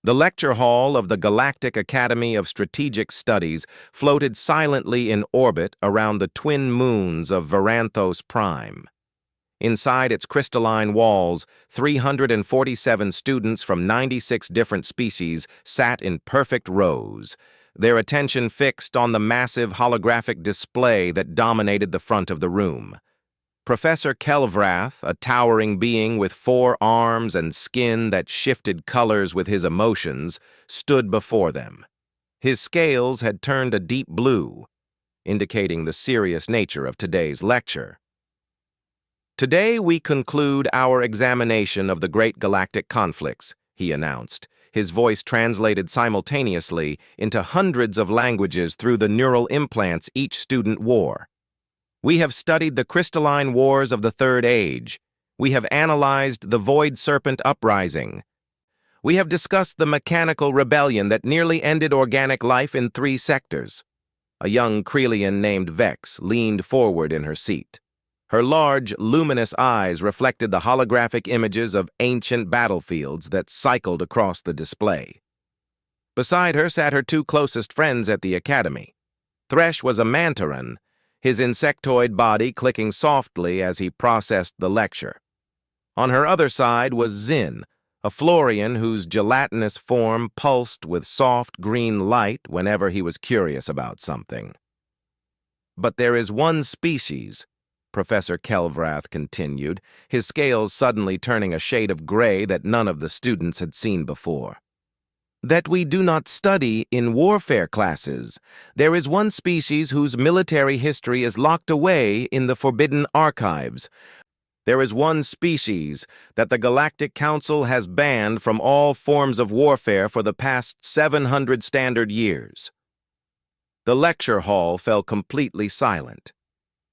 The lecture hall of the Galactic Academy of Strategic Studies floated silently in orbit around the twin moons of Varanthos Prime. Inside its crystalline walls, 347 students from 96 different species sat in perfect rows, their attention fixed on the massive holographic display that dominated the front of the room. Professor Kelvrath, a towering being with 4 arms and skin that shifted colors with his emotions, stood before them. His scales had turned a deep blue, indicating the serious nature of today's lecture. Today we conclude our examination of the great galactic conflicts, he announced, his voice translated simultaneously into hundreds of languages through the neural implants each student wore. We have studied the crystalline wars of the Third Age. We have analyzed the Void Serpent Uprising. We have discussed the mechanical rebellion that nearly ended organic life in 3 sectors. A young Krelian named Vex leaned forward in her seat. Her large, luminous eyes reflected the holographic images of ancient battlefields that cycled across the display. Beside her sat her 2 closest friends at the academy. Thresh was a Mantaran, his insectoid body clicking softly as he processed the lecture. On her other side was Zin, a Florian whose gelatinous form pulsed with soft green light whenever he was curious about something. But there is one species, Professor Kelvrath continued, his scales suddenly turning a shade of gray that none of the students had seen before, that we do not study in warfare classes. There is one species whose military history is locked away in the forbidden archives. There is one species that the Galactic Council has banned from all forms of warfare for the past 700 standard years. The lecture hall fell completely silent.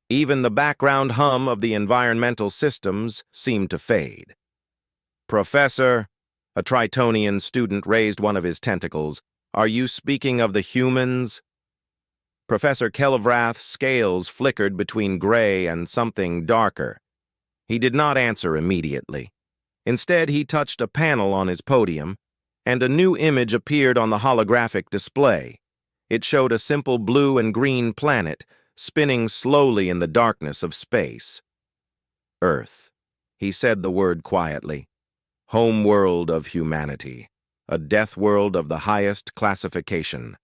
Even the background hum of the environmental systems seemed to fade. Professor, a Tritonian student raised one of his tentacles. Are you speaking of the humans? Professor Kelvrath's scales flickered between gray and something darker. He did not answer immediately. Instead, he touched a panel on his podium, and a new image appeared on the holographic display. It showed a simple blue and green planet spinning slowly in the darkness of space. Earth. He said the word quietly. Home world of humanity, a death world of the highest classification.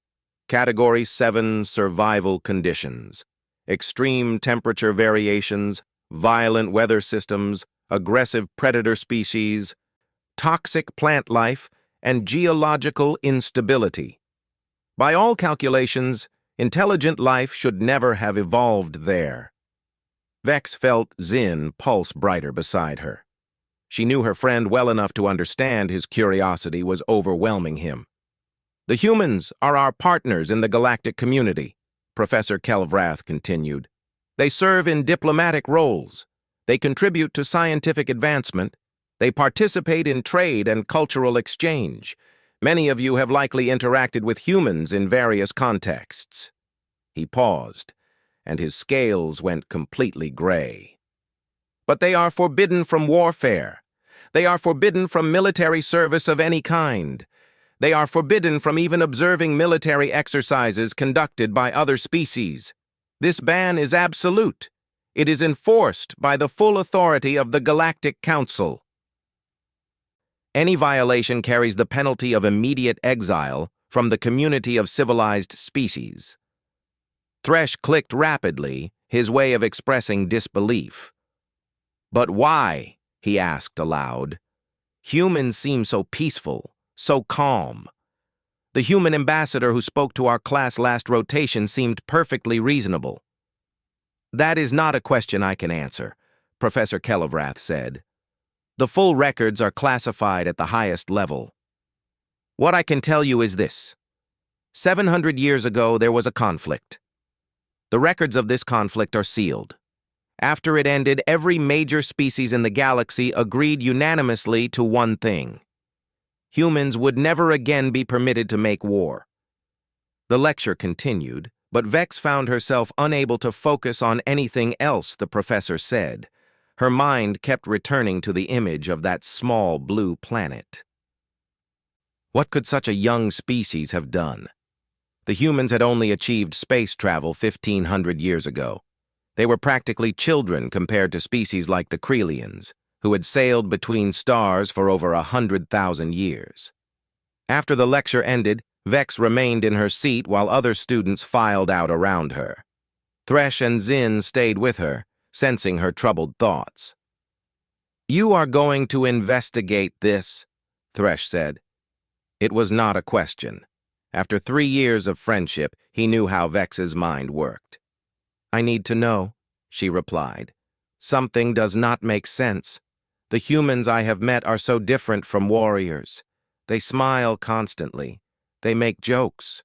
Category 7 survival conditions, extreme temperature variations, violent weather systems, aggressive predator species, toxic plant life, and geological instability. By all calculations, intelligent life should never have evolved there. Vex felt Zin pulse brighter beside her. She knew her friend well enough to understand his curiosity was overwhelming him. The humans are our partners in the galactic community, Professor Kelvrath continued. They serve in diplomatic roles. They contribute to scientific advancement. They participate in trade and cultural exchange. Many of you have likely interacted with humans in various contexts. He paused, and his scales went completely gray. But they are forbidden from warfare. They are forbidden from military service of any kind. They are forbidden from even observing military exercises conducted by other species. This ban is absolute. It is enforced by the full authority of the Galactic Council. Any violation carries the penalty of immediate exile from the community of civilized species. Thresh clicked rapidly, his way of expressing disbelief. But why? He asked aloud. Humans seem so peaceful, so calm. The human ambassador who spoke to our class last rotation seemed perfectly reasonable. That is not a question I can answer, Professor Kelvrath said. The full records are classified at the highest level. What I can tell you is this. 700 years ago, there was a conflict. The records of this conflict are sealed. After it ended, every major species in the galaxy agreed unanimously to one thing. Humans would never again be permitted to make war. The lecture continued, but Vex found herself unable to focus on anything else the professor said. Her mind kept returning to the image of that small blue planet. What could such a young species have done? The humans had only achieved space travel 1,500 years ago. They were practically children compared to species like the Krelians, who had sailed between stars for over 100,000 years. After the lecture ended, Vex remained in her seat while other students filed out around her. Thresh and Zin stayed with her, sensing her troubled thoughts. "You are going to investigate this," Thresh said. It was not a question. After 3 years of friendship, he knew how Vex's mind worked. "I need to know," she replied. "Something does not make sense. The humans I have met are so different from warriors. They smile constantly. They make jokes.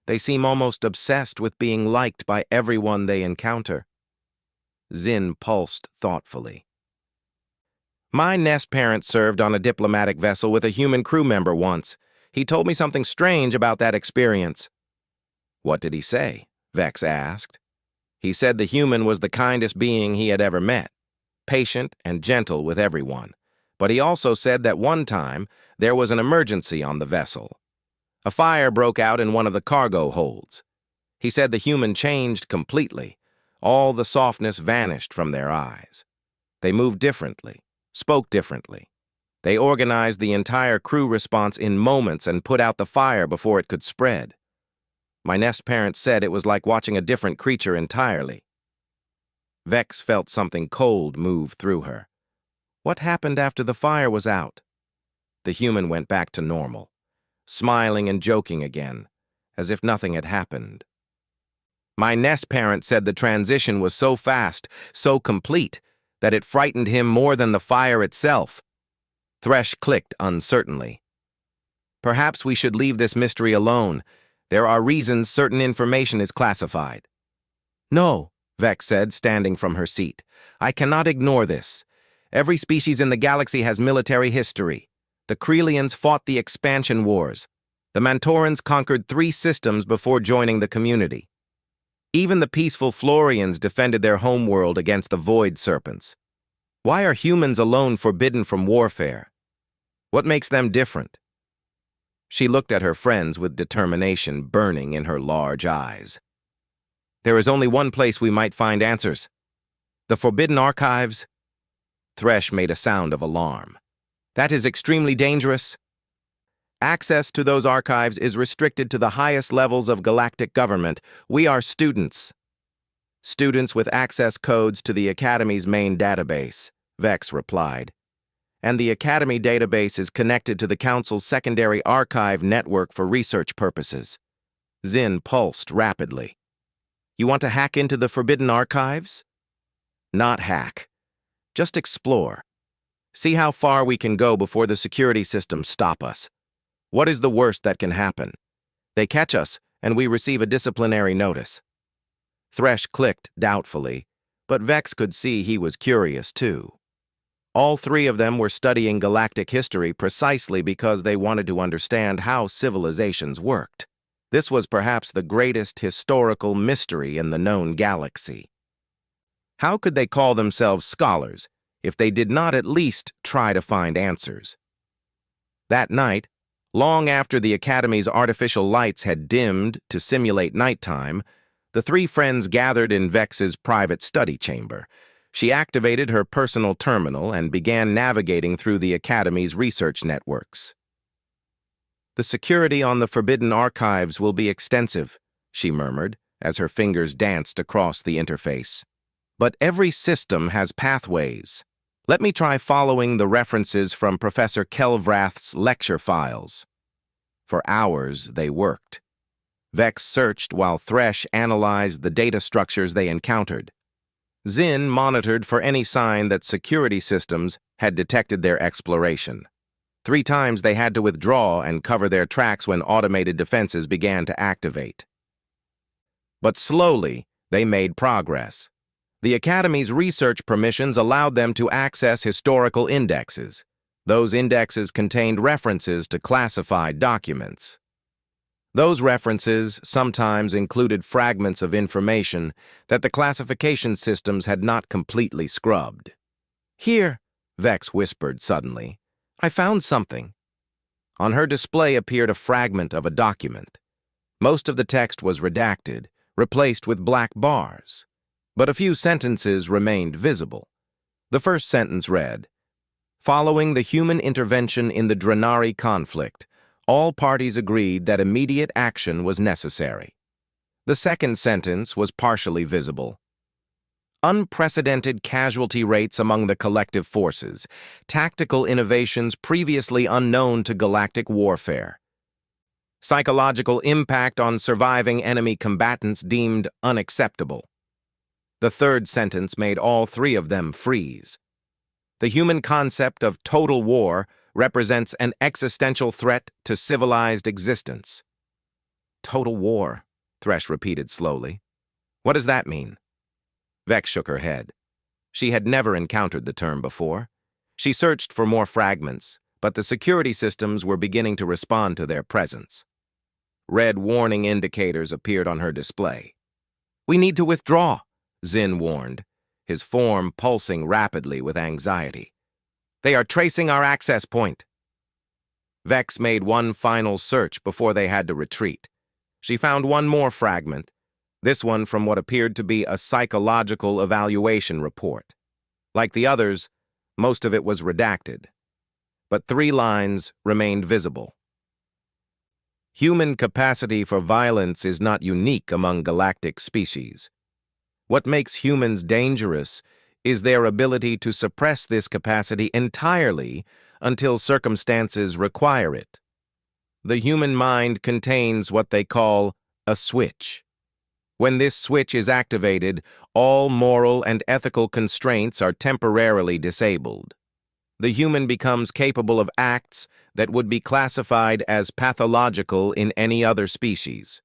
They seem almost obsessed with being liked by everyone they encounter." Zin pulsed thoughtfully. "My nest parent served on a diplomatic vessel with a human crew member once. He told me something strange about that experience." "What did he say?" Vex asked. "He said the human was the kindest being he had ever met, patient and gentle with everyone. But he also said that one time there was an emergency on the vessel. A fire broke out in one of the cargo holds. He said the human changed completely. All the softness vanished from their eyes. They moved differently, spoke differently. They organized the entire crew response in moments and put out the fire before it could spread. My nest parent said it was like watching a different creature entirely." Vex felt something cold move through her. "What happened after the fire was out?" The human went back to normal, smiling and joking again, as if nothing had happened. "My nest parent said the transition was so fast, so complete, that it frightened him more than the fire itself." Thresh clicked uncertainly. "Perhaps we should leave this mystery alone. There are reasons certain information is classified." "No," Vex said, standing from her seat. "I cannot ignore this. Every species in the galaxy has military history. The Krelians fought the expansion wars. The Mantorans conquered 3 systems before joining the community. Even the peaceful Florians defended their homeworld against the Void Serpents. Why are humans alone forbidden from warfare? What makes them different?" She looked at her friends with determination burning in her large eyes. "There is only one place we might find answers. The Forbidden Archives." Thresh made a sound of alarm. "That is extremely dangerous." "Access to those archives is restricted to the highest levels of galactic government. We are students." "Students with access codes to the Academy's main database," Vex replied. "And the Academy database is connected to the Council's secondary archive network for research purposes." Zin pulsed rapidly. "You want to hack into the Forbidden Archives?" "Not hack. Just explore. See how far we can go before the security systems stop us. What is the worst that can happen? They catch us, and we receive a disciplinary notice." Thresh clicked doubtfully, but Vex could see he was curious too. All 3 of them were studying galactic history precisely because they wanted to understand how civilizations worked. This was perhaps the greatest historical mystery in the known galaxy. How could they call themselves scholars if they did not at least try to find answers? That night, long after the Academy's artificial lights had dimmed to simulate nighttime, the 3 friends gathered in Vex's private study chamber. She activated her personal terminal and began navigating through the Academy's research networks. "The security on the Forbidden Archives will be extensive," she murmured, as her fingers danced across the interface. "But every system has pathways. Let me try following the references from Professor Kelvrath's lecture files." For hours they worked. Vex searched while Thresh analyzed the data structures they encountered. Zin monitored for any sign that security systems had detected their exploration. 3 times they had to withdraw and cover their tracks when automated defenses began to activate. But slowly, they made progress. The Academy's research permissions allowed them to access historical indexes. Those indexes contained references to classified documents. Those references sometimes included fragments of information that the classification systems had not completely scrubbed. "Here," Vex whispered suddenly, "I found something." On her display appeared a fragment of a document. Most of the text was redacted, replaced with black bars, but a few sentences remained visible. The first sentence read, "Following the human intervention in the Drenari conflict, all parties agreed that immediate action was necessary." The second sentence was partially visible. "Unprecedented casualty rates among the collective forces, tactical innovations previously unknown to galactic warfare. Psychological impact on surviving enemy combatants deemed unacceptable." The third sentence made all three of them freeze. "The human concept of total war represents an existential threat to civilized existence." "Total war," Thresh repeated slowly. "What does that mean?" Vex shook her head. She had never encountered the term before. She searched for more fragments, but the security systems were beginning to respond to their presence. Red warning indicators appeared on her display. "We need to withdraw," Zin warned, his form pulsing rapidly with anxiety. "They are tracing our access point." Vex made one final search before they had to retreat. She found one more fragment, this one from what appeared to be a psychological evaluation report. Like the others, most of it was redacted, but 3 lines remained visible. "Human capacity for violence is not unique among galactic species. What makes humans dangerous is their ability to suppress this capacity entirely until circumstances require it. The human mind contains what they call a switch. When this switch is activated, all moral and ethical constraints are temporarily disabled. The human becomes capable of acts that would be classified as pathological in any other species.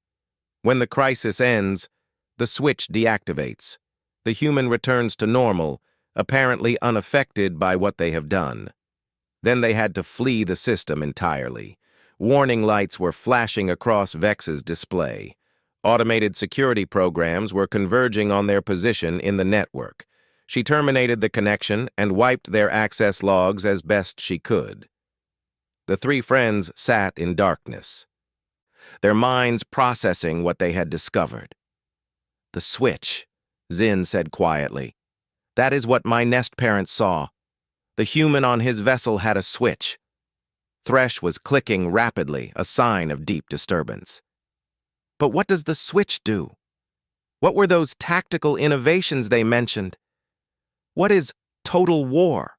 When the crisis ends, the switch deactivates. The human returns to normal, apparently unaffected by what they have done. Then they had to flee the system entirely. Warning lights were flashing across Vex's display. Automated security programs were converging on their position in the network. She terminated the connection and wiped their access logs as best she could. The 3 friends sat in darkness, their minds processing what they had discovered. "The switch," Zin said quietly. "That is what my nest parents saw. The human on his vessel had a switch." Thresh was clicking rapidly, a sign of deep disturbance. "But what does the switch do? What were those tactical innovations they mentioned? What is total war?"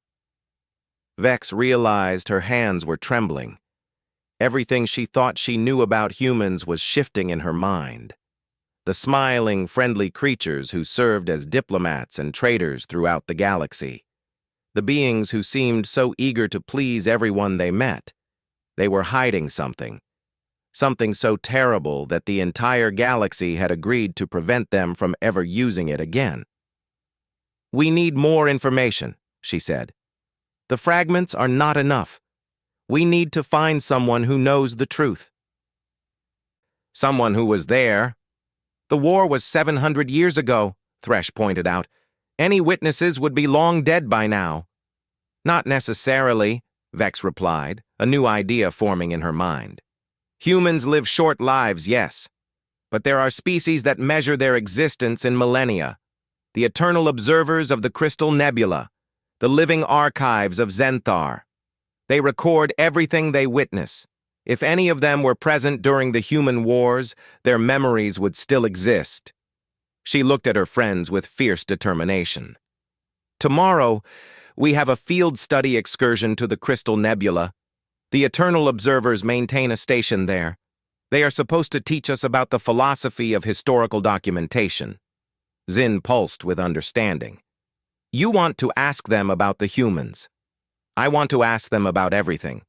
Vex realized her hands were trembling. Everything she thought she knew about humans was shifting in her mind. The smiling, friendly creatures who served as diplomats and traders throughout the galaxy. The beings who seemed so eager to please everyone they met. They were hiding something. Something so terrible that the entire galaxy had agreed to prevent them from ever using it again. "We need more information," she said. "The fragments are not enough. We need to find someone who knows the truth." "Someone who was there. The war was 700 years ago," Thresh pointed out. "Any witnesses would be long dead by now." "Not necessarily," Vex replied, a new idea forming in her mind. "Humans live short lives, yes, but there are species that measure their existence in millennia. The eternal observers of the Crystal Nebula, the living archives of Zenthar. They record everything they witness. If any of them were present during the human wars, their memories would still exist." She looked at her friends with fierce determination. "Tomorrow, we have a field study excursion to the Crystal Nebula. The Eternal Observers maintain a station there. They are supposed to teach us about the philosophy of historical documentation." Zin pulsed with understanding. "You want to ask them about the humans. I want to ask them about everything.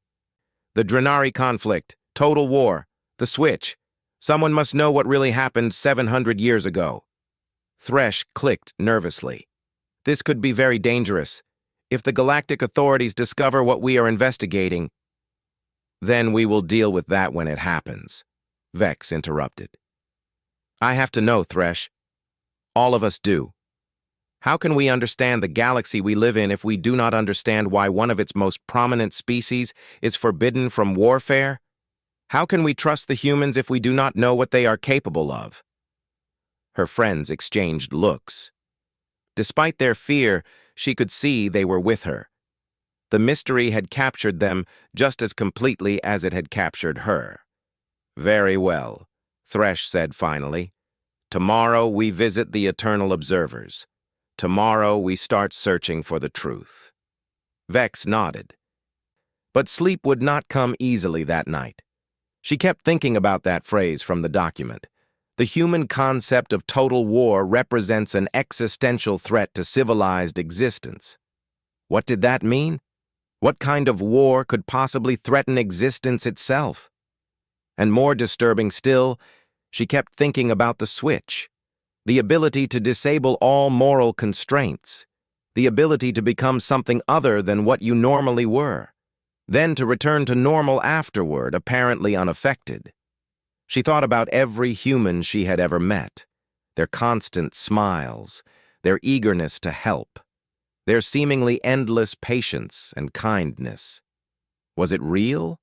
The Drenari conflict, total war, the switch. Someone must know what really happened 700 years ago." Thresh clicked nervously. "This could be very dangerous. If the galactic authorities discover what we are investigating—" "Then we will deal with that when it happens," Vex interrupted. "I have to know, Thresh. All of us do." How can we understand the galaxy we live in if we do not understand why one of its most prominent species is forbidden from warfare? How can we trust the humans if we do not know what they are capable of? Her friends exchanged looks. Despite their fear, she could see they were with her. The mystery had captured them just as completely as it had captured her. "Very well," Thresh said finally. "Tomorrow we visit the Eternal Observers. Tomorrow we start searching for the truth." Vex nodded. But sleep would not come easily that night. She kept thinking about that phrase from the document. The human concept of total war represents an existential threat to civilized existence. What did that mean? What kind of war could possibly threaten existence itself? And more disturbing still, she kept thinking about the switch, the ability to disable all moral constraints, the ability to become something other than what you normally were, then to return to normal afterward, apparently unaffected. She thought about every human she had ever met, their constant smiles, their eagerness to help, their seemingly endless patience and kindness. Was it real?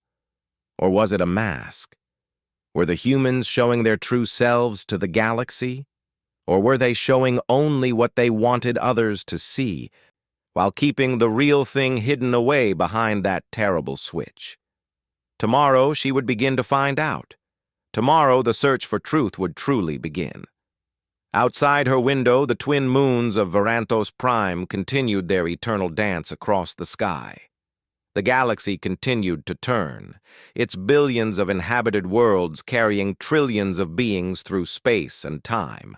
Or was it a mask? Were the humans showing their true selves to the galaxy? Or were they showing only what they wanted others to see, while keeping the real thing hidden away behind that terrible switch? Tomorrow she would begin to find out. Tomorrow the search for truth would truly begin. Outside her window, the twin moons of Varanthos Prime continued their eternal dance across the sky. The galaxy continued to turn, its billions of inhabited worlds carrying trillions of beings through space and time.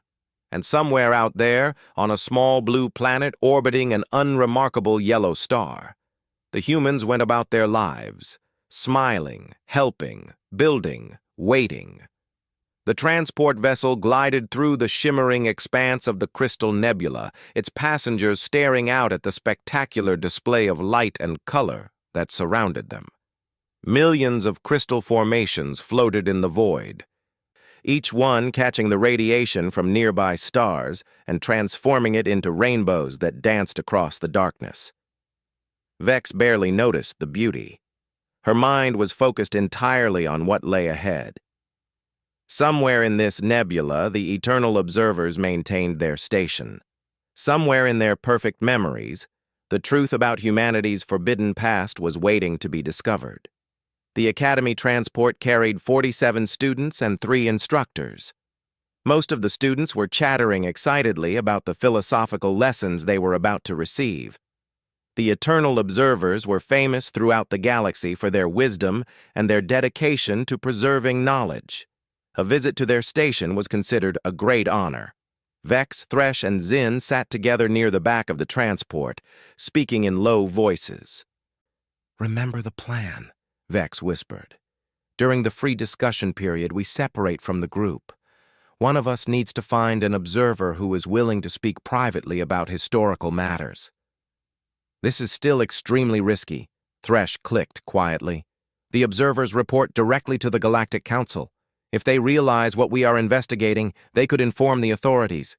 And somewhere out there, on a small blue planet orbiting an unremarkable yellow star, the humans went about their lives, smiling, helping, building, waiting. The transport vessel glided through the shimmering expanse of the crystal nebula, its passengers staring out at the spectacular display of light and color that surrounded them. Millions of crystal formations floated in the void, each one catching the radiation from nearby stars and transforming it into rainbows that danced across the darkness. Vex barely noticed the beauty. Her mind was focused entirely on what lay ahead. Somewhere in this nebula, the Eternal Observers maintained their station. Somewhere in their perfect memories, the truth about humanity's forbidden past was waiting to be discovered. The Academy transport carried 47 students and 3 instructors. Most of the students were chattering excitedly about the philosophical lessons they were about to receive. The Eternal Observers were famous throughout the galaxy for their wisdom and their dedication to preserving knowledge. A visit to their station was considered a great honor. Vex, Thresh, and Zin sat together near the back of the transport, speaking in low voices. "Remember the plan," Vex whispered. "During the free discussion period, we separate from the group. One of us needs to find an observer who is willing to speak privately about historical matters." "This is still extremely risky," Thresh clicked quietly. "The observers report directly to the Galactic Council. If they realize what we are investigating, they could inform the authorities."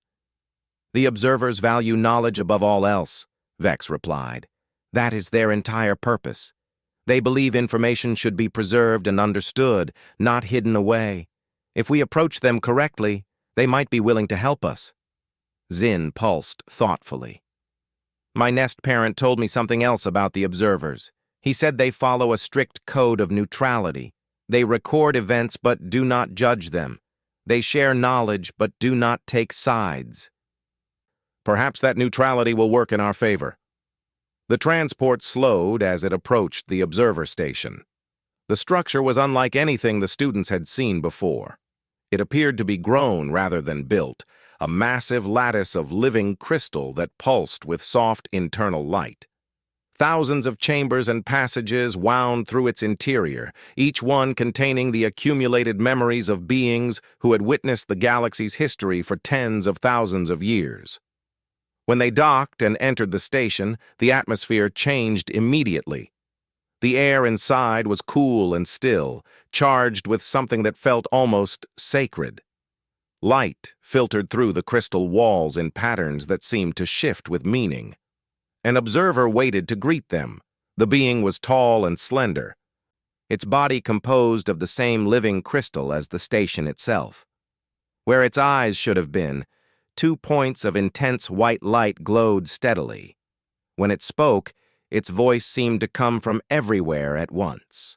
"The observers value knowledge above all else," Vex replied. "That is their entire purpose. They believe information should be preserved and understood, not hidden away. If we approach them correctly, they might be willing to help us." Zin pulsed thoughtfully. "My nest parent told me something else about the observers. He said they follow a strict code of neutrality. They record events but do not judge them. They share knowledge but do not take sides." "Perhaps that neutrality will work in our favor." The transport slowed as it approached the observer station. The structure was unlike anything the students had seen before. It appeared to be grown rather than built, a massive lattice of living crystal that pulsed with soft internal light. Thousands of chambers and passages wound through its interior, each one containing the accumulated memories of beings who had witnessed the galaxy's history for tens of thousands of years. When they docked and entered the station, the atmosphere changed immediately. The air inside was cool and still, charged with something that felt almost sacred. Light filtered through the crystal walls in patterns that seemed to shift with meaning. An observer waited to greet them. The being was tall and slender, its body composed of the same living crystal as the station itself. Where its eyes should have been, 2 points of intense white light glowed steadily. When it spoke, its voice seemed to come from everywhere at once.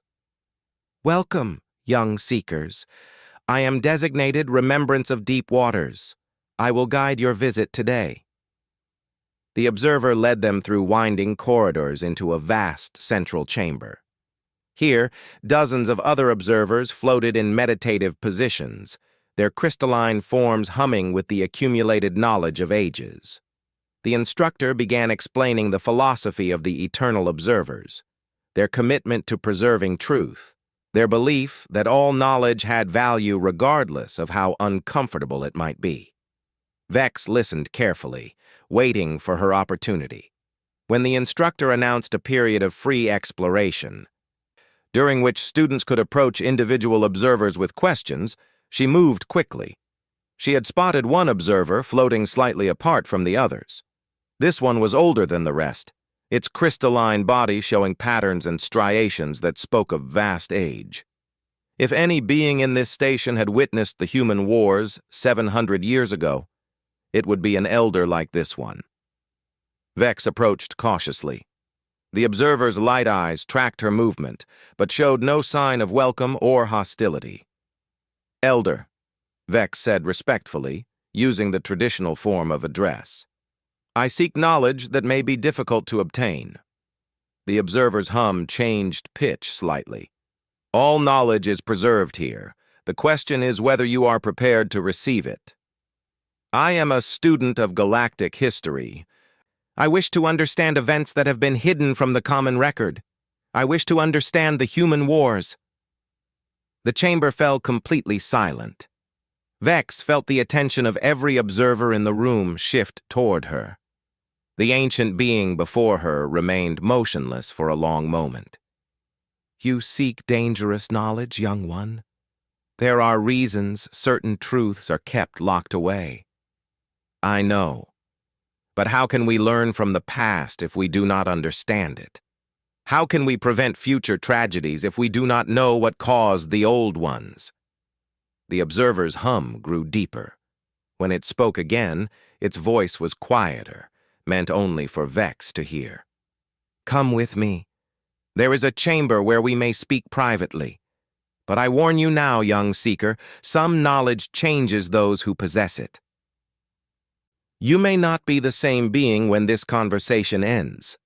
"Welcome, young seekers. I am designated Remembrance of Deep Waters. I will guide your visit today." The observer led them through winding corridors into a vast central chamber. Here, dozens of other observers floated in meditative positions, their crystalline forms humming with the accumulated knowledge of ages. The instructor began explaining the philosophy of the eternal observers, their commitment to preserving truth, their belief that all knowledge had value regardless of how uncomfortable it might be. Vex listened carefully, waiting for her opportunity. When the instructor announced a period of free exploration, during which students could approach individual observers with questions, she moved quickly. She had spotted one observer floating slightly apart from the others. This one was older than the rest, its crystalline body showing patterns and striations that spoke of vast age. If any being in this station had witnessed the human wars 700 years ago, it would be an elder like this one. Vex approached cautiously. The observer's light eyes tracked her movement, but showed no sign of welcome or hostility. "Elder," Vex said respectfully, using the traditional form of address. "I seek knowledge that may be difficult to obtain." The observer's hum changed pitch slightly. "All knowledge is preserved here. The question is whether you are prepared to receive it." "I am a student of galactic history. I wish to understand events that have been hidden from the common record. I wish to understand the human wars." The chamber fell completely silent. Vex felt the attention of every observer in the room shift toward her. The ancient being before her remained motionless for a long moment. "You seek dangerous knowledge, young one. There are reasons certain truths are kept locked away." "I know. But how can we learn from the past if we do not understand it? How can we prevent future tragedies if we do not know what caused the old ones?" The observer's hum grew deeper. When it spoke again, its voice was quieter, meant only for Vex to hear. "Come with me. There is a chamber where we may speak privately. But I warn you now, young seeker, some knowledge changes those who possess it. You may not be the same being when this conversation ends."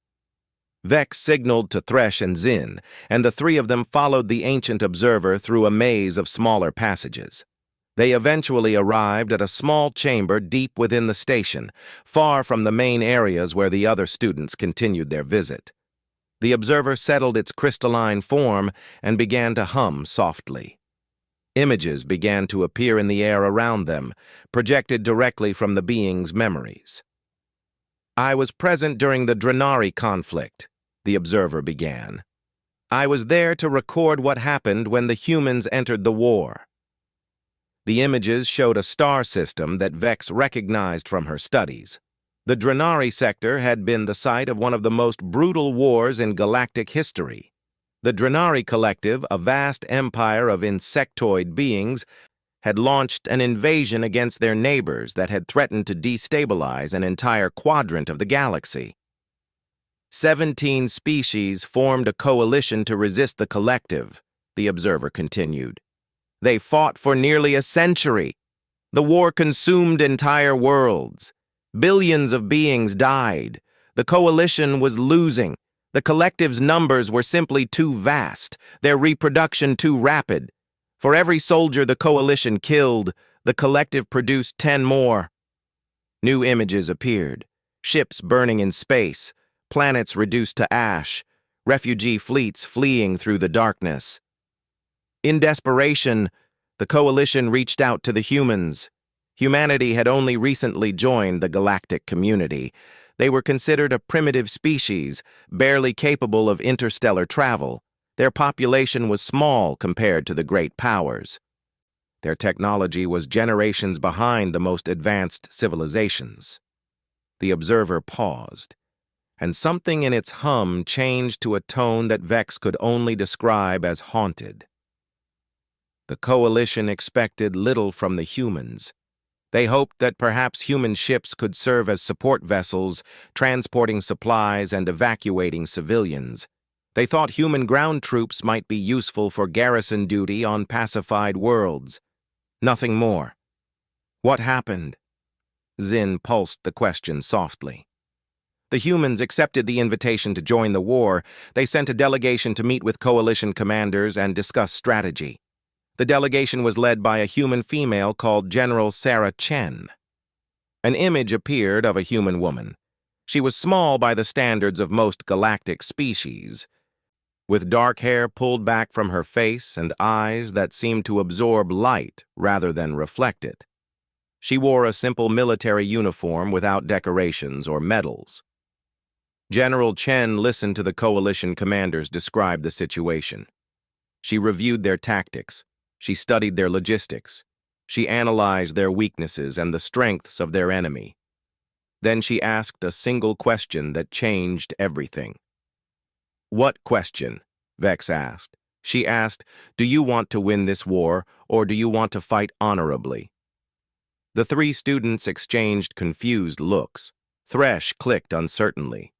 Vex signaled to Thresh and Zin, and the three of them followed the ancient observer through a maze of smaller passages. They eventually arrived at a small chamber deep within the station, far from the main areas where the other students continued their visit. The observer settled its crystalline form and began to hum softly. Images began to appear in the air around them, projected directly from the being's memories. "I was present during the Drenari conflict," the observer began. "I was there to record what happened when the humans entered the war." The images showed a star system that Vex recognized from her studies. The Drenari sector had been the site of one of the most brutal wars in galactic history. The Drenari Collective, a vast empire of insectoid beings, had launched an invasion against their neighbors that had threatened to destabilize an entire quadrant of the galaxy. 17 species formed a coalition to resist the Collective, the observer continued. They fought for nearly a century. The war consumed entire worlds. Billions of beings died. The coalition was losing. The Collective's numbers were simply too vast, their reproduction too rapid. For every soldier the coalition killed, the Collective produced 10 more. New images appeared. Ships burning in space, planets reduced to ash, refugee fleets fleeing through the darkness. In desperation, the coalition reached out to the humans. Humanity had only recently joined the galactic community. They were considered a primitive species, barely capable of interstellar travel. Their population was small compared to the great powers. Their technology was generations behind the most advanced civilizations. The observer paused, and something in its hum changed to a tone that Vex could only describe as haunted. The coalition expected little from the humans. They hoped that perhaps human ships could serve as support vessels, transporting supplies and evacuating civilians. They thought human ground troops might be useful for garrison duty on pacified worlds. Nothing more. What happened? Zin pulsed the question softly. The humans accepted the invitation to join the war. They sent a delegation to meet with coalition commanders and discuss strategy. The delegation was led by a human female called General Sarah Chen. An image appeared of a human woman. She was small by the standards of most galactic species, with dark hair pulled back from her face and eyes that seemed to absorb light rather than reflect it. She wore a simple military uniform without decorations or medals. General Chen listened to the coalition commanders describe the situation. She reviewed their tactics. She studied their logistics. She analyzed their weaknesses and the strengths of their enemy. Then she asked a single question that changed everything. "What question?" Vex asked. She asked, "Do you want to win this war, or do you want to fight honorably?" The three students exchanged confused looks. Thresh clicked uncertainly.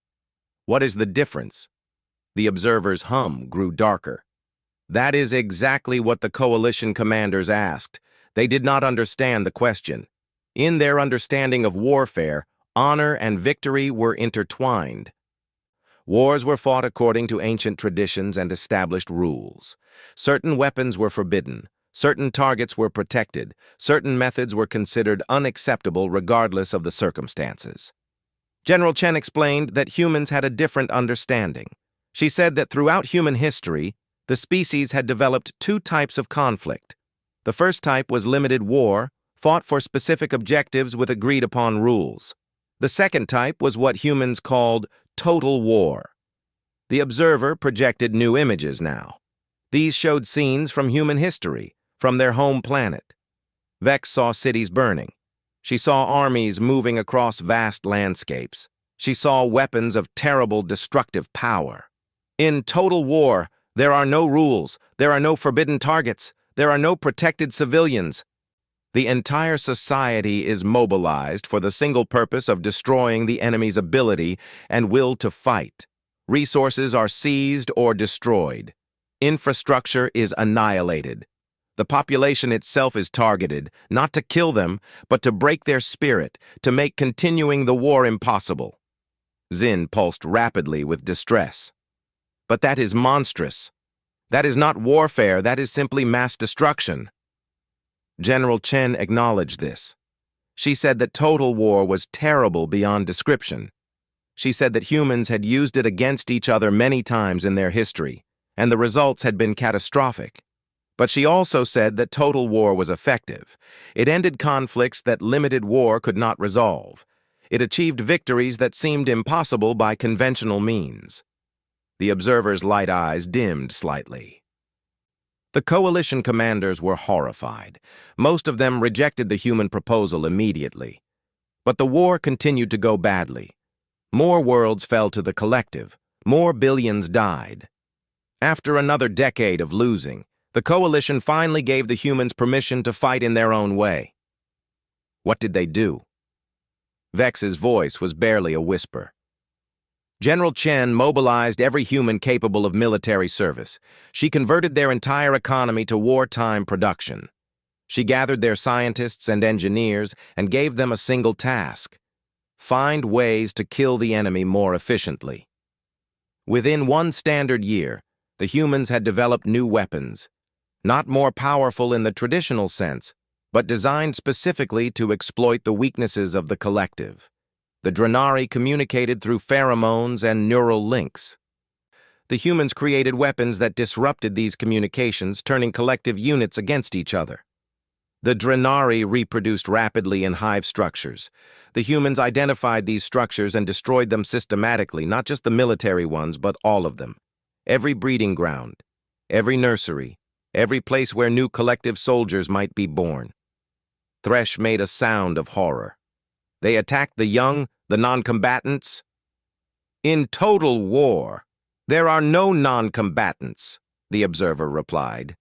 "What is the difference?" The observer's hum grew darker. That is exactly what the coalition commanders asked. They did not understand the question. In their understanding of warfare, honor and victory were intertwined. Wars were fought according to ancient traditions and established rules. Certain weapons were forbidden. Certain targets were protected. Certain methods were considered unacceptable regardless of the circumstances. General Chen explained that humans had a different understanding. She said that throughout human history, the species had developed two types of conflict. The first type was limited war, fought for specific objectives with agreed-upon rules. The second type was what humans called total war. The observer projected new images now. These showed scenes from human history, from their home planet. Vex saw cities burning. She saw armies moving across vast landscapes. She saw weapons of terrible destructive power. In total war, there are no rules, there are no forbidden targets, there are no protected civilians. The entire society is mobilized for the single purpose of destroying the enemy's ability and will to fight. Resources are seized or destroyed. Infrastructure is annihilated. The population itself is targeted, not to kill them, but to break their spirit, to make continuing the war impossible. Zin pulsed rapidly with distress. But that is monstrous. That is not warfare, that is simply mass destruction. General Chen acknowledged this. She said that total war was terrible beyond description. She said that humans had used it against each other many times in their history, and the results had been catastrophic. But she also said that total war was effective. It ended conflicts that limited war could not resolve. It achieved victories that seemed impossible by conventional means. The observer's light eyes dimmed slightly. The coalition commanders were horrified. Most of them rejected the human proposal immediately. But the war continued to go badly. More worlds fell to the collective. More billions died. After another decade of losing, the coalition finally gave the humans permission to fight in their own way. What did they do? Vex's voice was barely a whisper. General Chen mobilized every human capable of military service. She converted their entire economy to wartime production. She gathered their scientists and engineers and gave them a single task: find ways to kill the enemy more efficiently. Within one standard year, the humans had developed new weapons, not more powerful in the traditional sense, but designed specifically to exploit the weaknesses of the collective. The Drenari communicated through pheromones and neural links. The humans created weapons that disrupted these communications, turning collective units against each other. The Drenari reproduced rapidly in hive structures. The humans identified these structures and destroyed them systematically, not just the military ones, but all of them. Every breeding ground, every nursery, every place where new collective soldiers might be born. Thresh made a sound of horror. They attacked the young, the non-combatants. In total war, there are no non-combatants, the observer replied.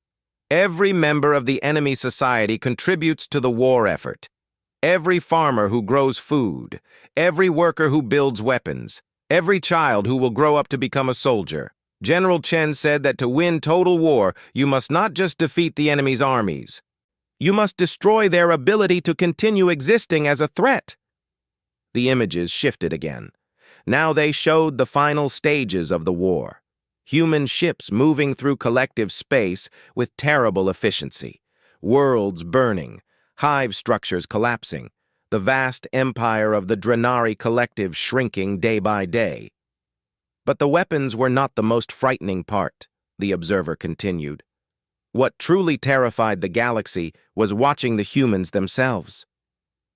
Every member of the enemy society contributes to the war effort. Every farmer who grows food, every worker who builds weapons, every child who will grow up to become a soldier. General Chen said that to win total war, you must not just defeat the enemy's armies. You must destroy their ability to continue existing as a threat. The images shifted again. Now they showed the final stages of the war. Human ships moving through collective space with terrible efficiency. Worlds burning, hive structures collapsing, the vast empire of the Drenari collective shrinking day by day. But the weapons were not the most frightening part, the observer continued. What truly terrified the galaxy was watching the humans themselves.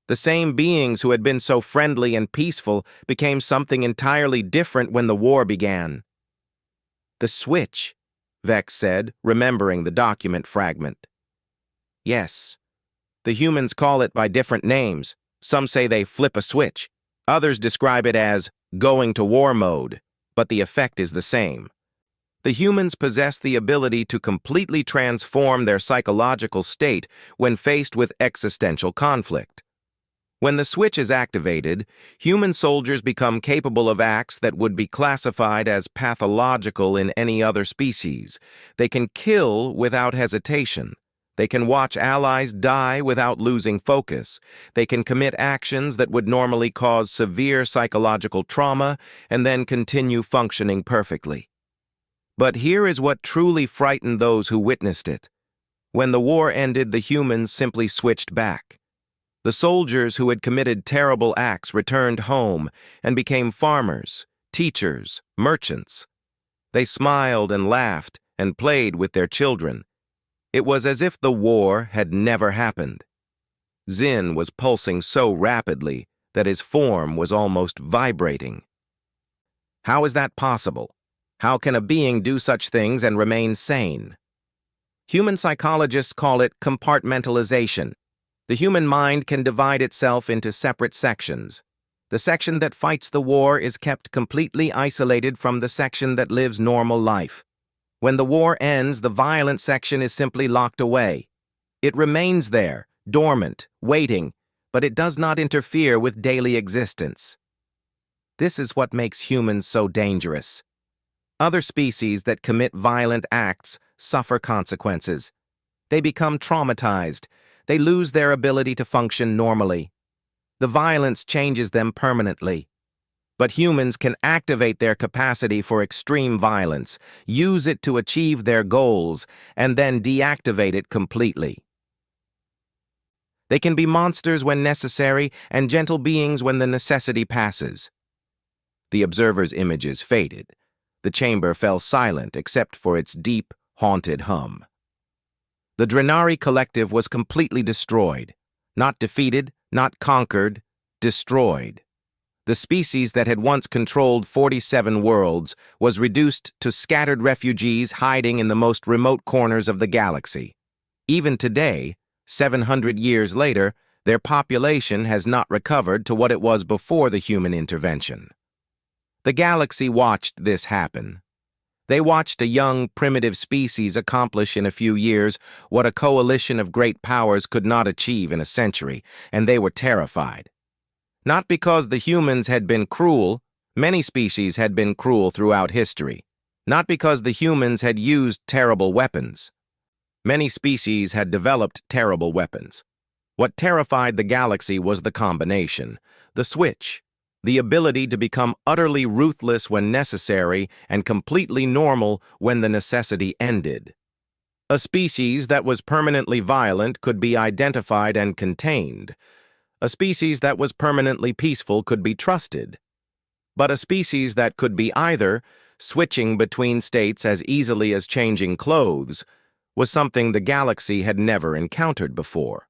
The same beings who had been so friendly and peaceful became something entirely different when the war began. The switch, Vex said, remembering the document fragment. Yes. The humans call it by different names. Some say they flip a switch. Others describe it as going to war mode, but the effect is the same. The humans possess the ability to completely transform their psychological state when faced with existential conflict. When the switch is activated, human soldiers become capable of acts that would be classified as pathological in any other species. They can kill without hesitation. They can watch allies die without losing focus. They can commit actions that would normally cause severe psychological trauma and then continue functioning perfectly. But here is what truly frightened those who witnessed it. When the war ended, the humans simply switched back. The soldiers who had committed terrible acts returned home and became farmers, teachers, merchants. They smiled and laughed and played with their children. It was as if the war had never happened. Zin was pulsing so rapidly that his form was almost vibrating. How is that possible? How can a being do such things and remain sane? Human psychologists call it compartmentalization. The human mind can divide itself into separate sections. The section that fights the war is kept completely isolated from the section that lives normal life. When the war ends, the violent section is simply locked away. It remains there, dormant, waiting, but it does not interfere with daily existence. This is what makes humans so dangerous. Other species that commit violent acts suffer consequences. They become traumatized. They lose their ability to function normally. The violence changes them permanently. But humans can activate their capacity for extreme violence, use it to achieve their goals, and then deactivate it completely. They can be monsters when necessary and gentle beings when the necessity passes. The observer's images faded. The chamber fell silent except for its deep, haunted hum. The Drenari collective was completely destroyed. Not defeated, not conquered, destroyed. The species that had once controlled 47 worlds was reduced to scattered refugees hiding in the most remote corners of the galaxy. Even today, 700 years later, their population has not recovered to what it was before the human intervention. The galaxy watched this happen. They watched a young, primitive species accomplish in a few years what a coalition of great powers could not achieve in a century, and they were terrified. Not because the humans had been cruel. Many species had been cruel throughout history. Not because the humans had used terrible weapons. Many species had developed terrible weapons. What terrified the galaxy was the combination, the switch, the ability to become utterly ruthless when necessary and completely normal when the necessity ended. A species that was permanently violent could be identified and contained. A species that was permanently peaceful could be trusted. But a species that could be either, switching between states as easily as changing clothes, was something the galaxy had never encountered before.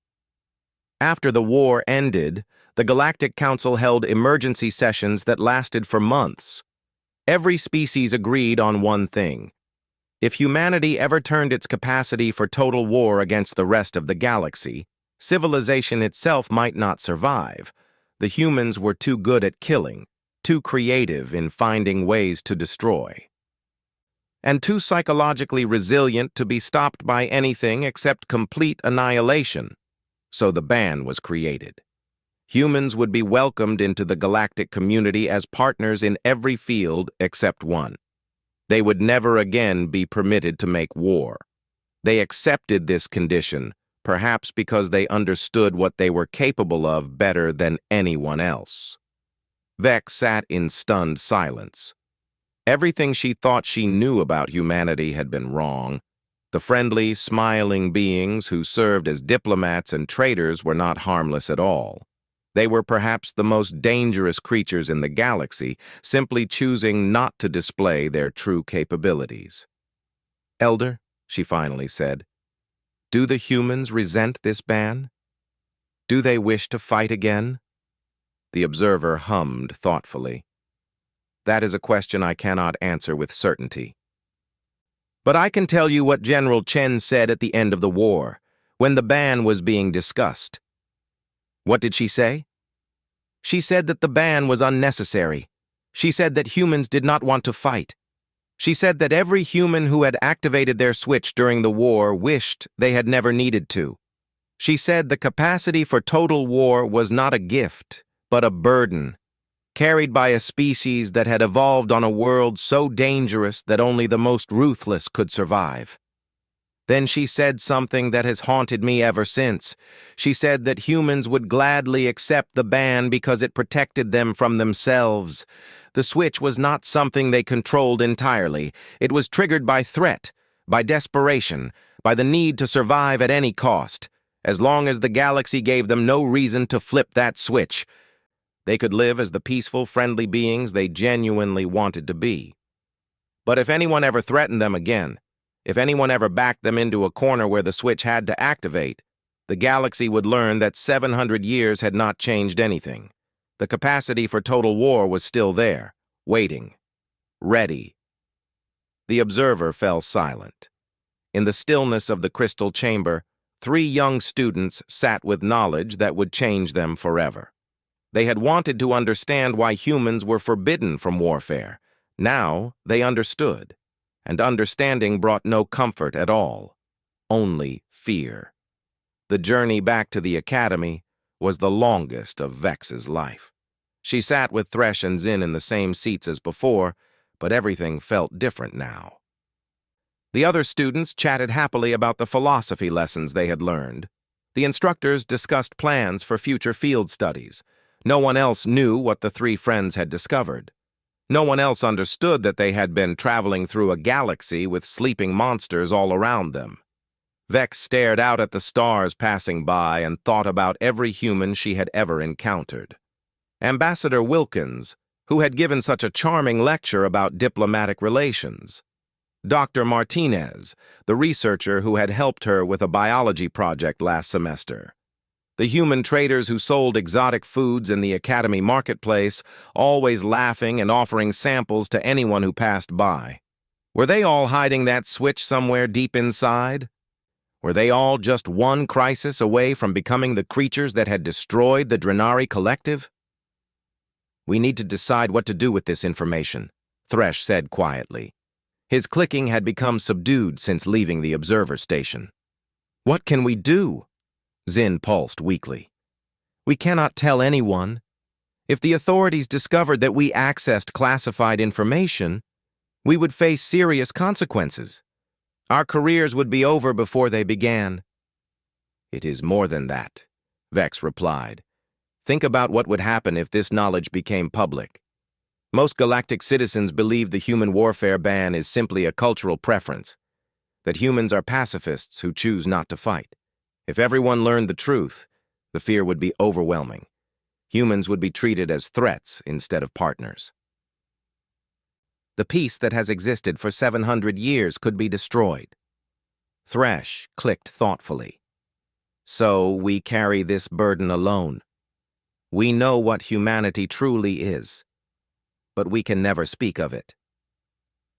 After the war ended, the Galactic Council held emergency sessions that lasted for months. Every species agreed on one thing. If humanity ever turned its capacity for total war against the rest of the galaxy, civilization itself might not survive. The humans were too good at killing, too creative in finding ways to destroy, and too psychologically resilient to be stopped by anything except complete annihilation. So the ban was created. Humans would be welcomed into the galactic community as partners in every field except one. They would never again be permitted to make war. They accepted this condition, perhaps because they understood what they were capable of better than anyone else. Vex sat in stunned silence. Everything she thought she knew about humanity had been wrong. The friendly, smiling beings who served as diplomats and traders were not harmless at all. They were perhaps the most dangerous creatures in the galaxy, simply choosing not to display their true capabilities. "Elder," she finally said, "do the humans resent this ban? Do they wish to fight again?" The observer hummed thoughtfully. "That is a question I cannot answer with certainty. But I can tell you what General Chen said at the end of the war, when the ban was being discussed." "What did she say?" "She said that the ban was unnecessary. She said that humans did not want to fight. She said that every human who had activated their switch during the war wished they had never needed to. She said the capacity for total war was not a gift, but a burden, carried by a species that had evolved on a world so dangerous that only the most ruthless could survive. Then she said something that has haunted me ever since. She said that humans would gladly accept the ban because it protected them from themselves. The switch was not something they controlled entirely. It was triggered by threat, by desperation, by the need to survive at any cost. As long as the galaxy gave them no reason to flip that switch, they could live as the peaceful, friendly beings they genuinely wanted to be. But if anyone ever threatened them again, if anyone ever backed them into a corner where the switch had to activate, the galaxy would learn that 700 years had not changed anything. The capacity for total war was still there, waiting, ready. The observer fell silent. In the stillness of the crystal chamber, 3 young students sat with knowledge that would change them forever. They had wanted to understand why humans were forbidden from warfare. Now they understood, and understanding brought no comfort at all, only fear. The journey back to the academy was the longest of Vex's life. She sat with Thresh and Zin in the same seats as before, but everything felt different now. The other students chatted happily about the philosophy lessons they had learned. The instructors discussed plans for future field studies. No one else knew what the 3 friends had discovered. No one else understood that they had been traveling through a galaxy with sleeping monsters all around them. Vex stared out at the stars passing by and thought about every human she had ever encountered. Ambassador Wilkins, who had given such a charming lecture about diplomatic relations. Dr. Martinez, the researcher who had helped her with a biology project last semester. The human traders who sold exotic foods in the academy marketplace, always laughing and offering samples to anyone who passed by. Were they all hiding that switch somewhere deep inside? Were they all just one crisis away from becoming the creatures that had destroyed the Drenari Collective? "We need to decide what to do with this information," Thresh said quietly. His clicking had become subdued since leaving the observer station. "What can we do?" Zin pulsed weakly. "We cannot tell anyone. If the authorities discovered that we accessed classified information, we would face serious consequences. Our careers would be over before they began." "It is more than that," Vex replied. "Think about what would happen if this knowledge became public. Most galactic citizens believe the human warfare ban is simply a cultural preference, that humans are pacifists who choose not to fight. If everyone learned the truth, the fear would be overwhelming. Humans would be treated as threats instead of partners. The peace that has existed for 700 years could be destroyed." Thresh clicked thoughtfully. "So we carry this burden alone. We know what humanity truly is, but we can never speak of it."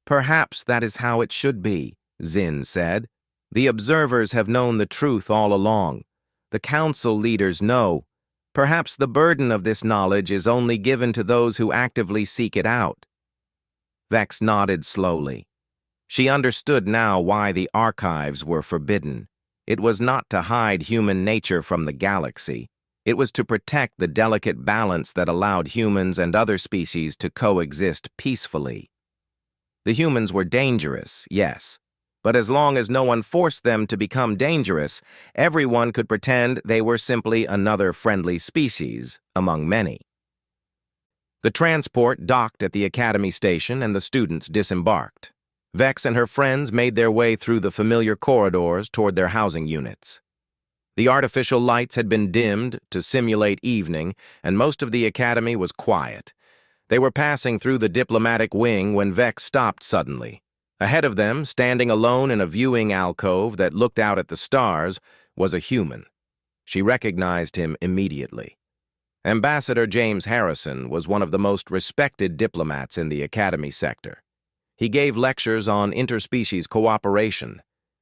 Perhaps that is how it should be, Zin said. The observers have known the truth all along. The council leaders know. Perhaps the burden of this knowledge is only given to those who actively seek it out. Vex nodded slowly. She understood now why the archives were forbidden. It was not to hide human nature from the galaxy. It was to protect the delicate balance that allowed humans and other species to coexist peacefully. The humans were dangerous, yes, but as long as no one forced them to become dangerous, everyone could pretend they were simply another friendly species among many. The transport docked at the Academy station and the students disembarked. Vex and her friends made their way through the familiar corridors toward their housing units. The artificial lights had been dimmed to simulate evening, and most of the Academy was quiet. They were passing through the diplomatic wing when Vex stopped suddenly. Ahead of them, standing alone in a viewing alcove that looked out at the stars, was a human. She recognized him immediately. Ambassador James Harrison was one of the most respected diplomats in the Academy sector. He gave lectures on interspecies cooperation.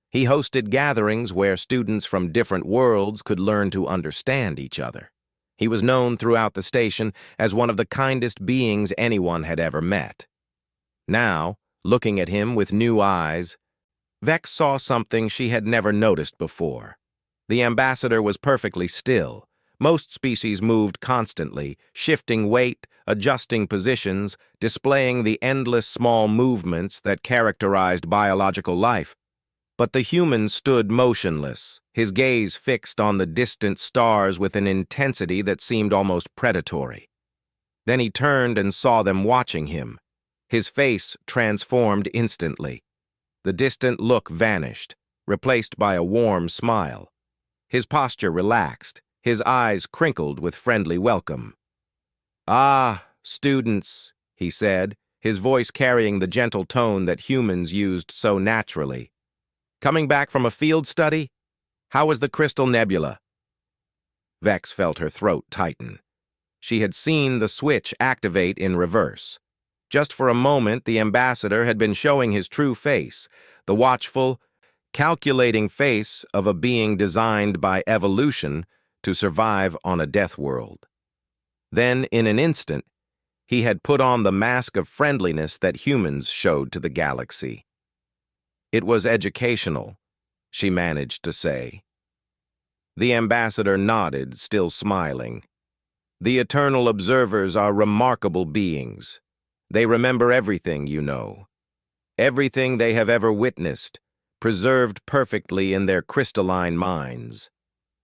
He hosted gatherings where students from different worlds could learn to understand each other. He was known throughout the station as one of the kindest beings anyone had ever met. Now, looking at him with new eyes, Vex saw something she had never noticed before. The ambassador was perfectly still. Most species moved constantly, shifting weight, adjusting positions, displaying the endless small movements that characterized biological life. But the human stood motionless, his gaze fixed on the distant stars with an intensity that seemed almost predatory. Then he turned and saw them watching him. His face transformed instantly. The distant look vanished, replaced by a warm smile. His posture relaxed, his eyes crinkled with friendly welcome. "Ah, students," he said, his voice carrying the gentle tone that humans used so naturally. "Coming back from a field study? How was the Crystal Nebula?" Vex felt her throat tighten. She had seen the switch activate in reverse. Just for a moment, the ambassador had been showing his true face, the watchful, calculating face of a being designed by evolution to survive on a death world. Then, in an instant, he had put on the mask of friendliness that humans showed to the galaxy. "It was educational," she managed to say. The ambassador nodded, still smiling. "The eternal observers are remarkable beings. They remember everything, you know. Everything they have ever witnessed, preserved perfectly in their crystalline minds.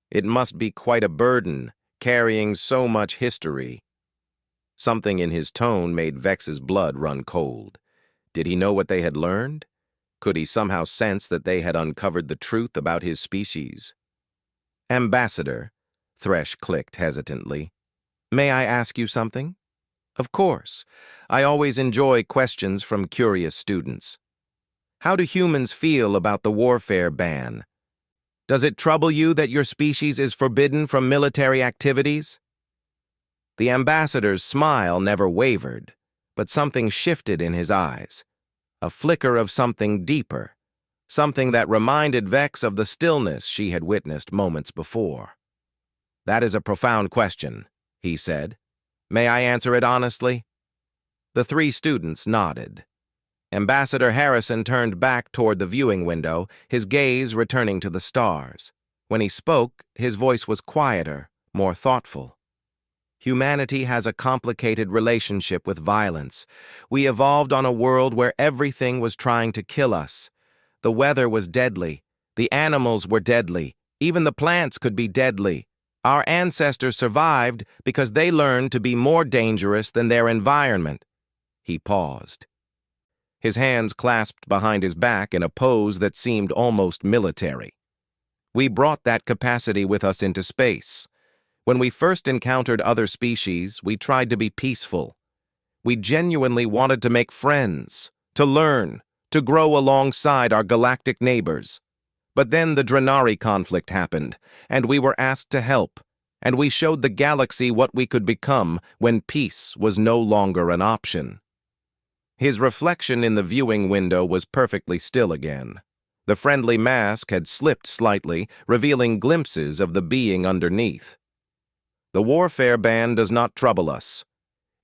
It must be quite a burden, carrying so much history." Something in his tone made Vex's blood run cold. Did he know what they had learned? Could he somehow sense that they had uncovered the truth about his species? "Ambassador," Thresh clicked hesitantly, "may I ask you something?" "Of course. I always enjoy questions from curious students. How do humans feel about the warfare ban? Does it trouble you that your species is forbidden from military activities?" The ambassador's smile never wavered, but something shifted in his eyes. A flicker of something deeper, something that reminded Vex of the stillness she had witnessed moments before. "That is a profound question," he said. "May I answer it honestly?" The three students nodded. Ambassador Harrison turned back toward the viewing window, his gaze returning to the stars. When he spoke, his voice was quieter, more thoughtful. "Humanity has a complicated relationship with violence. We evolved on a world where everything was trying to kill us. The weather was deadly. The animals were deadly. Even the plants could be deadly. Our ancestors survived because they learned to be more dangerous than their environment." He paused. His hands clasped behind his back in a pose that seemed almost military. "We brought that capacity with us into space. When we first encountered other species, we tried to be peaceful. We genuinely wanted to make friends, to learn, to grow alongside our galactic neighbors. But then the Drenari conflict happened, and we were asked to help, and we showed the galaxy what we could become when peace was no longer an option." His reflection in the viewing window was perfectly still again. The friendly mask had slipped slightly, revealing glimpses of the being underneath. The warfare ban does not trouble us.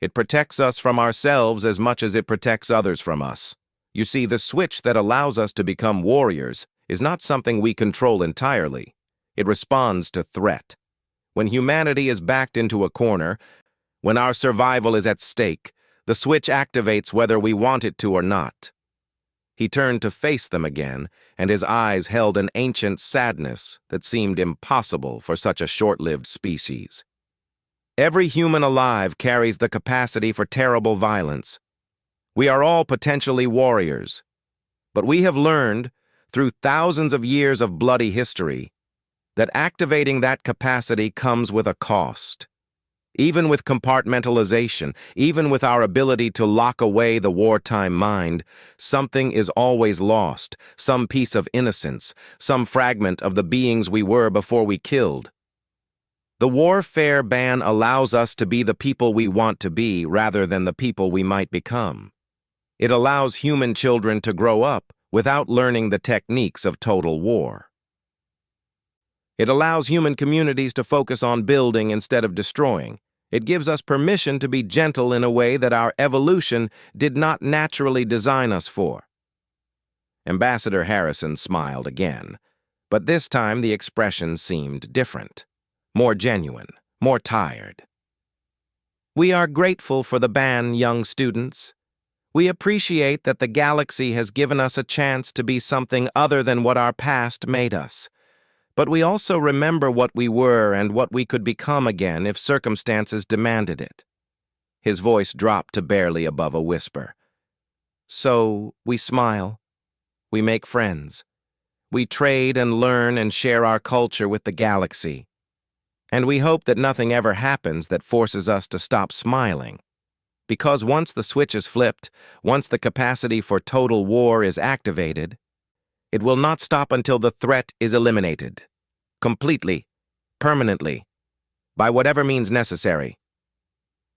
It protects us from ourselves as much as it protects others from us. You see, the switch that allows us to become warriors is not something we control entirely. It responds to threat. When humanity is backed into a corner, when our survival is at stake, the switch activates whether we want it to or not. He turned to face them again, and his eyes held an ancient sadness that seemed impossible for such a short-lived species. Every human alive carries the capacity for terrible violence. We are all potentially warriors. But we have learned, through thousands of years of bloody history, that activating that capacity comes with a cost. Even with compartmentalization, even with our ability to lock away the wartime mind, something is always lost, some piece of innocence, some fragment of the beings we were before we killed. The warfare ban allows us to be the people we want to be rather than the people we might become. It allows human children to grow up without learning the techniques of total war. It allows human communities to focus on building instead of destroying. It gives us permission to be gentle in a way that our evolution did not naturally design us for. Ambassador Harrison smiled again, but this time the expression seemed different, more genuine, more tired. We are grateful for the ban, young students. We appreciate that the galaxy has given us a chance to be something other than what our past made us. But we also remember what we were and what we could become again if circumstances demanded it. His voice dropped to barely above a whisper. So, we smile. We make friends. We trade and learn and share our culture with the galaxy. And we hope that nothing ever happens that forces us to stop smiling. Because once the switch is flipped, once the capacity for total war is activated, it will not stop until the threat is eliminated. Completely, permanently, by whatever means necessary.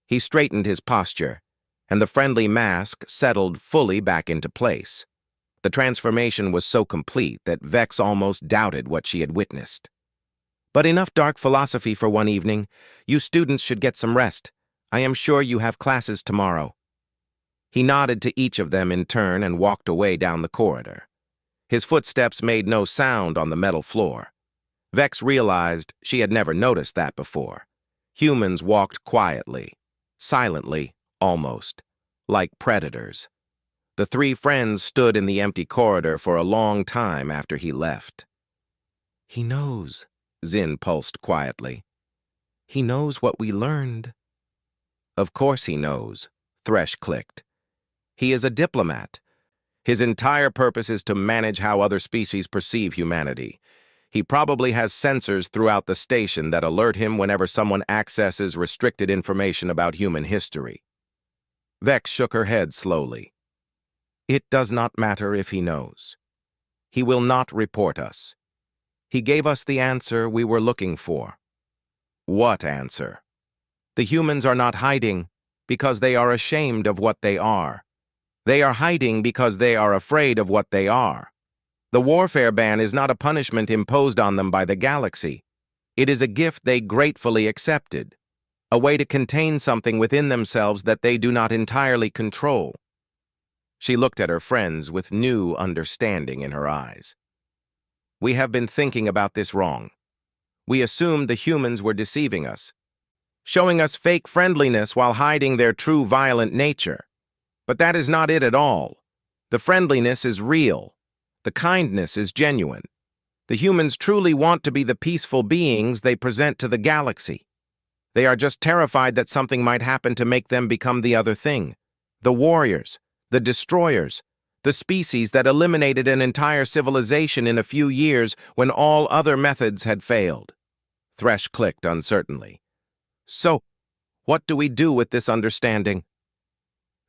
He straightened his posture, and the friendly mask settled fully back into place. The transformation was so complete that Vex almost doubted what she had witnessed. But enough dark philosophy for one evening. You students should get some rest. I am sure you have classes tomorrow. He nodded to each of them in turn and walked away down the corridor. His footsteps made no sound on the metal floor. Vex realized she had never noticed that before. Humans walked quietly, silently, almost, like predators. The three friends stood in the empty corridor for a long time after he left. He knows, Zin pulsed quietly. He knows what we learned. Of course he knows, Thresh clicked. He is a diplomat. His entire purpose is to manage how other species perceive humanity. He probably has sensors throughout the station that alert him whenever someone accesses restricted information about human history. Vex shook her head slowly. It does not matter if he knows. He will not report us. He gave us the answer we were looking for. What answer? The humans are not hiding because they are ashamed of what they are. They are hiding because they are afraid of what they are. The warfare ban is not a punishment imposed on them by the galaxy. It is a gift they gratefully accepted, a way to contain something within themselves that they do not entirely control. She looked at her friends with new understanding in her eyes. We have been thinking about this wrong. We assumed the humans were deceiving us, showing us fake friendliness while hiding their true violent nature. But that is not it at all. The friendliness is real. The kindness is genuine. The humans truly want to be the peaceful beings they present to the galaxy. They are just terrified that something might happen to make them become the other thing. The warriors, the destroyers, the species that eliminated an entire civilization in a few years when all other methods had failed. Thresh clicked uncertainly. So, what do we do with this understanding?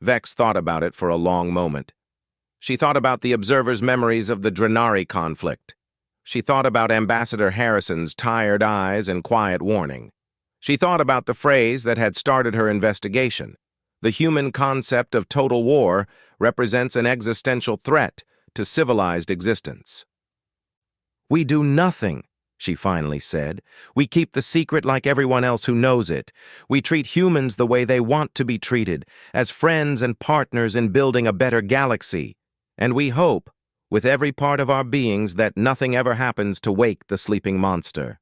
Vex thought about it for a long moment. She thought about the observer's memories of the Drenari conflict. She thought about Ambassador Harrison's tired eyes and quiet warning. She thought about the phrase that had started her investigation. The human concept of total war represents an existential threat to civilized existence. "We do nothing," she finally said. "We keep the secret like everyone else who knows it. We treat humans the way they want to be treated, as friends and partners in building a better galaxy. And we hope, with every part of our beings, that nothing ever happens to wake the sleeping monster."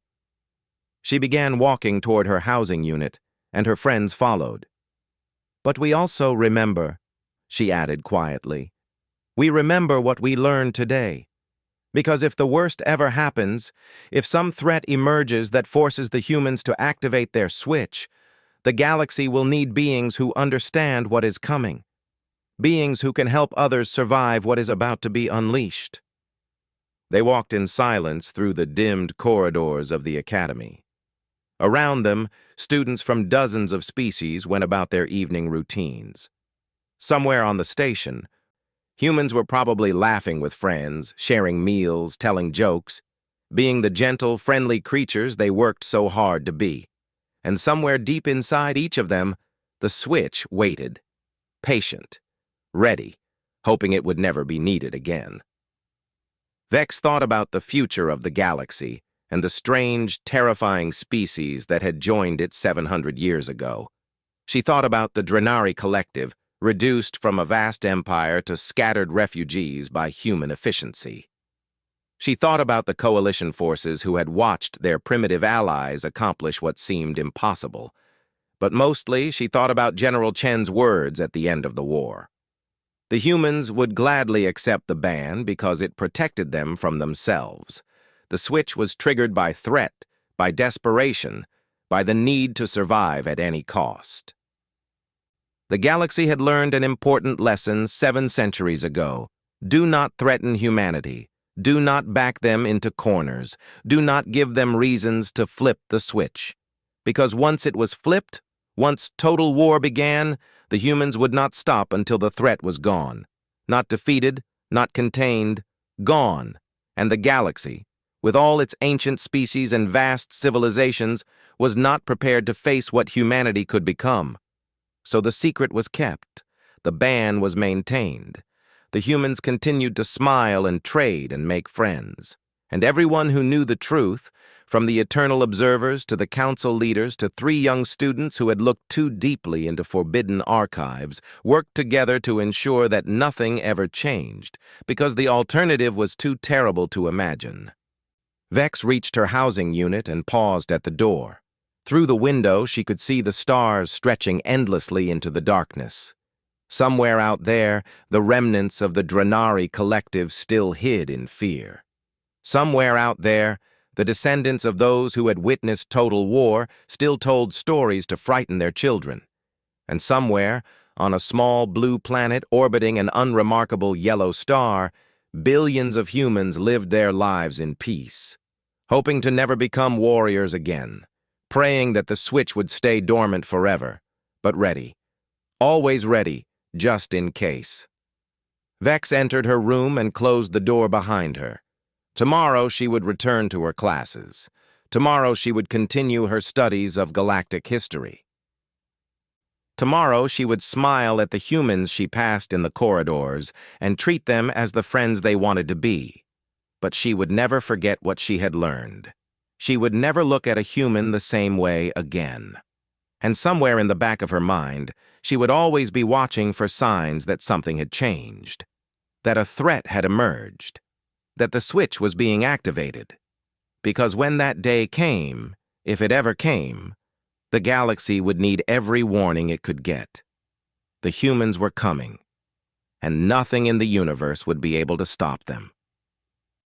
She began walking toward her housing unit, and her friends followed. "But we also remember," she added quietly. "We remember what we learned today. Because if the worst ever happens, if some threat emerges that forces the humans to activate their switch, the galaxy will need beings who understand what is coming. Beings who can help others survive what is about to be unleashed." They walked in silence through the dimmed corridors of the academy. Around them, students from dozens of species went about their evening routines. Somewhere on the station, humans were probably laughing with friends, sharing meals, telling jokes, being the gentle, friendly creatures they worked so hard to be. And somewhere deep inside each of them, the switch waited, patient, ready, hoping it would never be needed again. Vex thought about the future of the galaxy and the strange, terrifying species that had joined it 700 years ago. She thought about the Drenari Collective, reduced from a vast empire to scattered refugees by human efficiency. She thought about the coalition forces who had watched their primitive allies accomplish what seemed impossible. But mostly, she thought about General Chen's words at the end of the war. The humans would gladly accept the ban because it protected them from themselves. The switch was triggered by threat, by desperation, by the need to survive at any cost. The galaxy had learned an important lesson 7 centuries ago. Do not threaten humanity. Do not back them into corners. Do not give them reasons to flip the switch. Because once it was flipped, once total war began, the humans would not stop until the threat was gone. Not defeated, not contained, gone. And the galaxy, with all its ancient species and vast civilizations, was not prepared to face what humanity could become. So the secret was kept. The ban was maintained. The humans continued to smile and trade and make friends. And everyone who knew the truth, from the eternal observers to the council leaders to 3 young students who had looked too deeply into forbidden archives, worked together to ensure that nothing ever changed, because the alternative was too terrible to imagine. Vex reached her housing unit and paused at the door. Through the window, she could see the stars stretching endlessly into the darkness. Somewhere out there, the remnants of the Drenari Collective still hid in fear. Somewhere out there, the descendants of those who had witnessed total war still told stories to frighten their children. And somewhere, on a small blue planet orbiting an unremarkable yellow star, billions of humans lived their lives in peace, hoping to never become warriors again, praying that the switch would stay dormant forever, but ready, always ready, just in case. Vex entered her room and closed the door behind her. Tomorrow she would return to her classes. Tomorrow she would continue her studies of galactic history. Tomorrow she would smile at the humans she passed in the corridors and treat them as the friends they wanted to be. But she would never forget what she had learned. She would never look at a human the same way again. And somewhere in the back of her mind, she would always be watching for signs that something had changed, that a threat had emerged, that the switch was being activated. Because when that day came, if it ever came, the galaxy would need every warning it could get. The humans were coming, and nothing in the universe would be able to stop them.